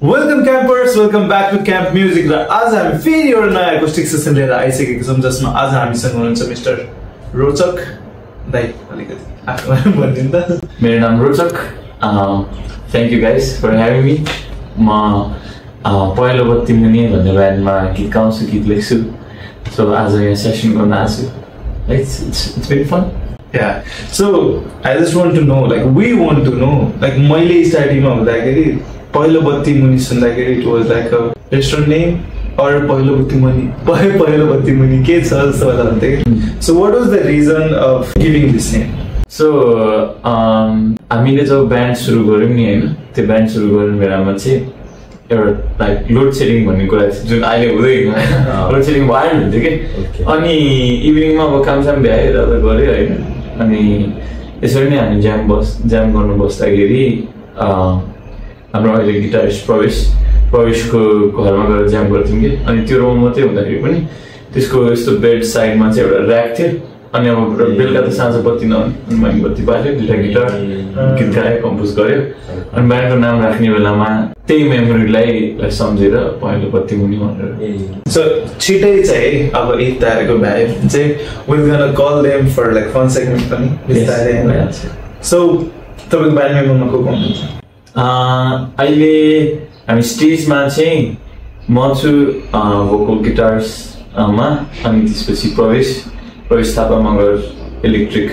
Welcome campers, welcome back to Camp Music. र आज हामी फेरि एउटा नयाँ एकोस्टिक सेसन लिएर आइसकेका छौँ जसमा आज हामीसँग हुनुहुन्छ मिस्टर रोचक दाइ। अलिकति आफ्नो बारेमा भनिदिनु त। मेरो नाम Rochak. Thank you guys for having me. म पहिलो बत्ती मुनि भन्ने ब्यान्डमा गीत गाउँछु, गीत लेख्छु। सो आज यहाँ सेसन गर्न आएको छु। It's been fun. Yeah. So I just want to know, like we want to know, like मैले स्टार्टिङमा हुँदाखेरि पहिलो बत्ती मुनि सुन्दाखेरि it was like a restaurant name or पहिलो बत्ती मुनि के छ जस्तो भन्दै। So what was the reason of giving this name? So हामीले जब ब्यान्ड सुरु गर्यौँ नि हैन, त्यो ब्यान्ड सुरु गर्ने बेलामा चाहिँ एउटा लाइक लोड सेडिङ भन्ने कुरा थियो जुन अहिले हुँदैन। लोड सेडिङ भएन हुन्थ्यो कि। अनि इभिनिङमा अब कामसाम भ्याएर गऱ्यो हैन। अनि यसरी नै हामी ज्याम गर्नु बस्दाखेरि हाम्रो अहिले गिटारिस्ट प्रवेशको घरमा गएर ज्याम गर्थ्यौँ कि। अनि त्यो रुम मात्रै हुँदाखेरि पनि त्यसको यस्तो बेड साइडमा चाहिँ एउटा ऱ्याक थियो। अनि अब बेलुका त साँझ बत्ती नहुने मैले बत्ती बाल्यो, गिटार गीत गायो, कम्पोज गऱ्यो। अनि ब्यान्डको नाम राख्ने बेलामा त्यही मेमोरीलाई सम्झेर पहिलो बत्ती मुनि भनेर। सो छिटै चाहिँ अब एक तारिकको भ्यायो चाहिँ we're gonna call them for like fun segment पनि बिस्तारै हैन। सो तपाईको ब्यान्ड मेम्बरमा को हुनुहुन्छ? अहिले हामी स्टेजमा चाहिँ म छु भोकल गिटार्समा, अनि त्यसपछि Prabesh Thapa Magar electric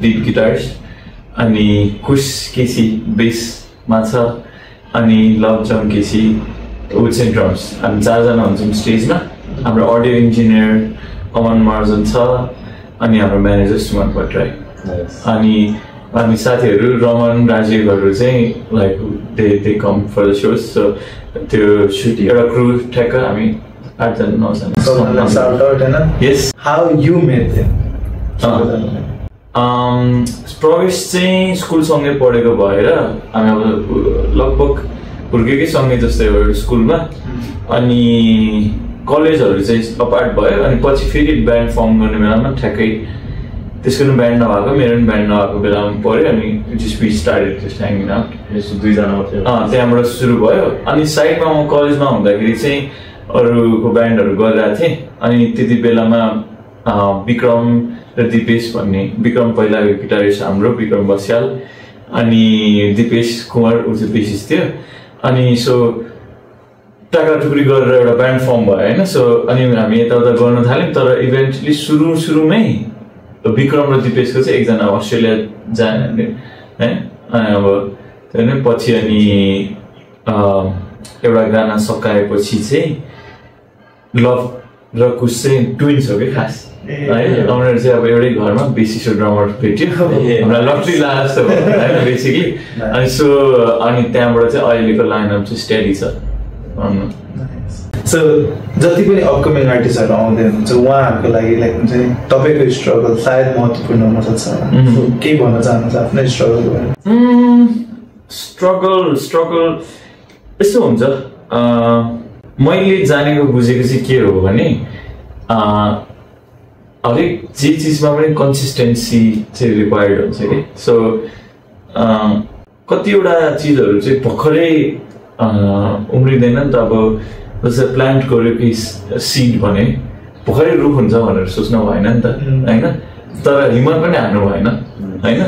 lead guitars, अनि कुश केसी बेसमा छ, अनि Lavjam KC woods and drums. हामी 4 जना हुन्छौँ स्टेजमा। हाम्रो अडियो इन्जिनियर अमन महर्जन छ, अनि हाम्रो म्यानेजर सुमन भट्टराई, अनि साथीहरू रमन राजीवहरू चाहिँ like they come for the shows. So त्यो एउटा क्रू ठ्याक्क हामी 8 जना 9 जना। Yes. How you met them? प्रवेश चाहिँ स्कुलसँगै पढेको भएर हामी अब लगभग हुर्केकै सँगै जस्तै हो स्कुलमा। अनि कलेजहरू चाहिँ अपार्ट भयो। अनि पछि फेरि ब्यान्ड फर्म गर्ने बेलामा ठ्याक्कै त्यसको पनि ब्यान्ड नभएको, मेरो पनि ब्यान्ड नभएको बेलामा पऱ्यो। अनि just we started just hanging out. 2 जना मात्रै त्यहाँबाट सुरु भयो। अनि साइडमा म कलेजमा हुँदाखेरि चाहिँ अरूको ब्यान्डहरू गरिरहेको थिएँ। अनि त्यति बेलामा विक्रम र दिपेश भन्ने, विक्रम पहिलाको गिटारिस्ट हाम्रो विक्रम बस्याल, अनि दिपेश कुमार ऊ चाहिँ बेसिस्ट थियो। अनि सो टाक्राटुक्री गरेर एउटा ब्यान्ड फर्म भयो होइन। सो अनि हामी यताउता गर्न थाल्यौँ। तर इभेन्चुली सुरुमै विक्रम र दिपेशको चाहिँ एकजना अस्ट्रेलिया जाने है। अब त्यो नै पछि अनि एउटा गाना सकाएपछि चाहिँ लभ र कुश चाहिँ ट्विन्स हो कि खास है। उनीहरू चाहिँ अब एउटै घरमा बेसिस र ड्रमर भेट्यो, हामीलाई लट्री लाए जस्तो भयो होइन बेसिकली। अनि सो अनि त्यहाँबाट चाहिँ अहिलेको लाइनअप चाहिँ स्टेडी छ। सो जति पनि अपकमिङ आर्टिस्टहरू आउँदै हुनुहुन्छ उहाँहरूको लागि लाइक हुन्छ नि तपाईँको स्ट्रगल सायद महत्त्वपूर्ण हुन सक्छ। के भन्न चाहनुहुन्छ आफ्नै स्ट्रगलको बारेमा? स्ट्रगल यस्तो हुन्छ। मैले जानेको बुझेको चाहिँ के हो भने हरेक जे चिजमा पनि कन्सिस्टेन्सी चाहिँ रिक्वायर्ड हुन्छ कि। सो कतिवटा चिजहरू चाहिँ भर्खरै उम्रिँदैन नि त। अब जस्तै प्लान्ट गर्यो कि सिड भने भर्खरै रुख हुन्छ भनेर सोच्नु भएन नि त होइन। तर हिम्मत पनि हान्नु भएन होइन।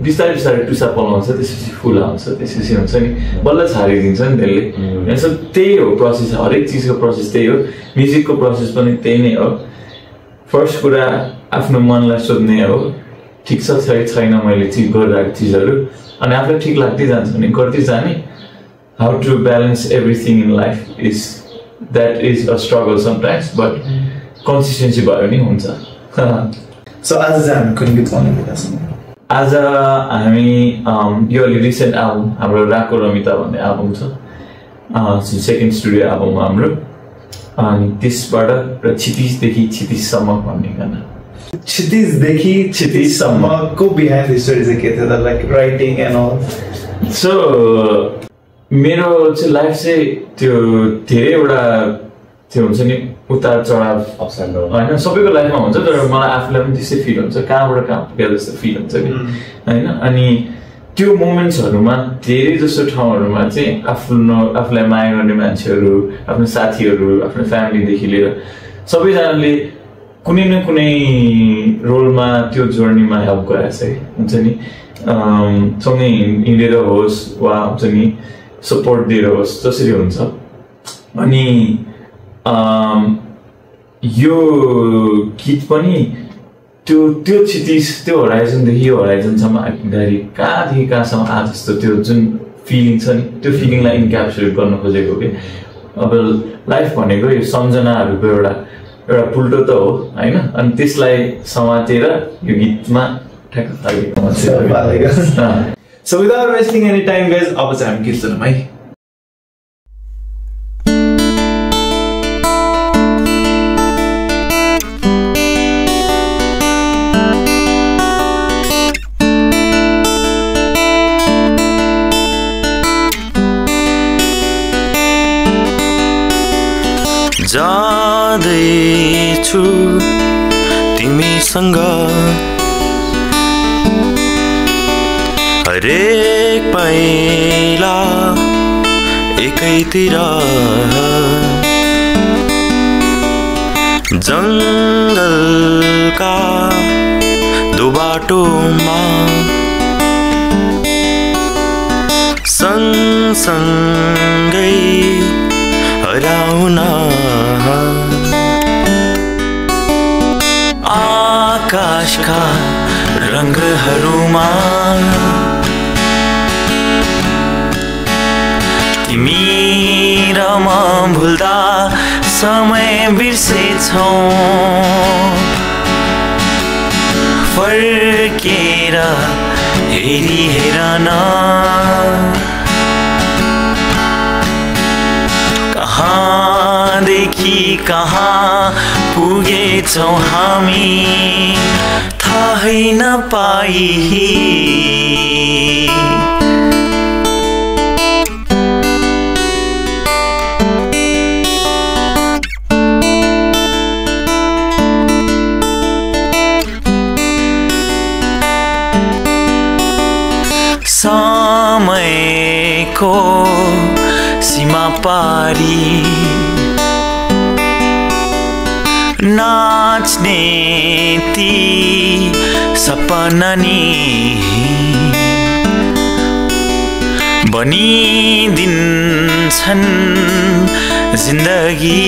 बिस्तारै बिस्तारै टुसा पलाउँछ, त्यसपछि फुल आउँछ, त्यसपछि हुन्छ नि बल्ल छारिदिन्छ नि त्यसले। सो त्यही हो प्रोसेस, हरेक चिजको प्रोसेस त्यही हो। म्युजिकको प्रोसेस पनि त्यही नै हो। फर्स्ट कुरा आफ्नो मनलाई सोध्ने हो, ठिक छ छैन मैले गरिरहेको चिजहरू, अनि आफूलाई ठिक लाग्दै जान्छ भने गर्दै जाने। How to balance everything in life that is a struggle sometimes, but consistency भयो भने हुन्छ। सो आज चाहिँ हामी कुन गीत गाउने भइरहेको छौँ? आज हामी यो अलि रिसेन्ट एल्बम हाम्रो राको रमिता भन्ने एल्बम छ, सेकेन्ड स्टुडियो एल्बम हाम्रो। अनि त्यसबाट र क्षितिजदेखि क्षितिजसम्म भन्ने गाना। क्षितिजदेखि क्षितिजसम्मको बिहाइन्ड द स्टोरी चाहिँ के थियो त, like writing and all? So मेरो चाहिँ लाइफ चाहिँ त्यो धेरैवटा त्यो हुन्छ नि उतार चढाव अप्स एन्ड डाउन होइन, सबैको लाइफमा हुन्छ। तर मलाई आफूलाई पनि त्यस्तै फिल हुन्छ, कहाँबाट कहाँ पुगेको जस्तो फिल हुन्छ कि होइन। अनि त्यो मोमेन्ट्सहरुमा धेरै जसो ठाउँहरुमा चाहिँ आफूलाई माया गर्ने मान्छेहरु आफ्नो साथीहरु आफ्नो फ्यामिलीदेखि लिएर सबैजनाले कुनै न कुनै रोलमा त्यो जर्नीमा हेल्प गरेछ हुन्छ नि सँगै हिँडेर होस् वा हुन्छ नि सपोर्ट दिएर होस् जसरी हुन्छ अनि यो गीत पनि त्यो क्षितिज त्यो होराइजनदेखि यो होराइजनसम्म आइपुग्दाखेरि कहाँदेखि कहाँसम्म आज जस्तो त्यो जुन फिलिङ छ नि त्यो फिलिङलाई इन्क्याप्सुलेट गर्न खोजेको के अब लाइफ भनेको यो सम्झनाहरूको एउटा पुल्टो त हो हैन अनि त्यसलाई समातेर यो गीतमा ठ्याक्क हालेको मान्छे So without wasting any time guys अब चाहिँ हामी गीत सुनौँ है जाँदैछु तिमीसँग हरेक पाइला एकैतिर जंगलका दो बाटोमा सँगसँगै हराउन आकाशका रंगहरूमा तिमी र म भुल्दा समय बिर्सेछौ फर्केर हेरी हेरन कहाँदेखि कहाँ पुगेछौ हामी थाहै नपाई समयको सीमा पारी नाच्ने ती सपना नि बनिदिन्छन् जिन्दगी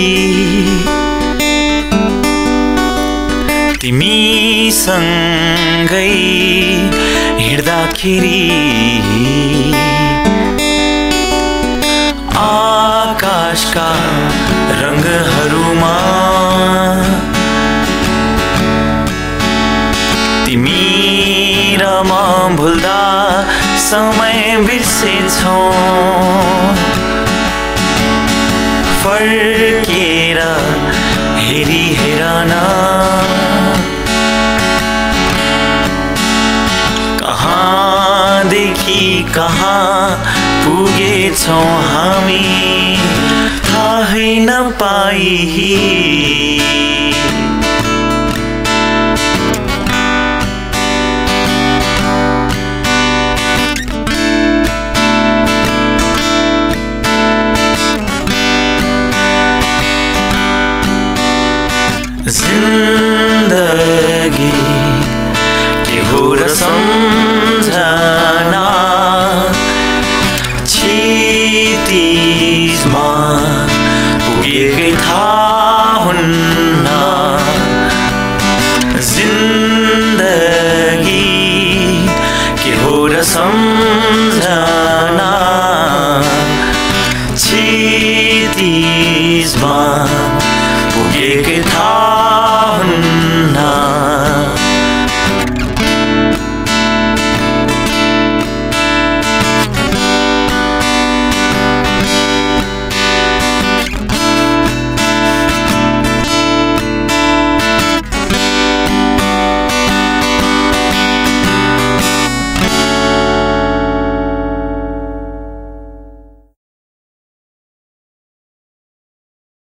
तिमीसँगै हिँड्दाखेरि आकाशका रंगहरूमा तिमी र म भुल्दा समय बिर्सेछौ फर्केर हेरी हेरन कहाँदेखि कहाँ पुगेछौ हामी थाहै नपाई जिन्दगी के हो र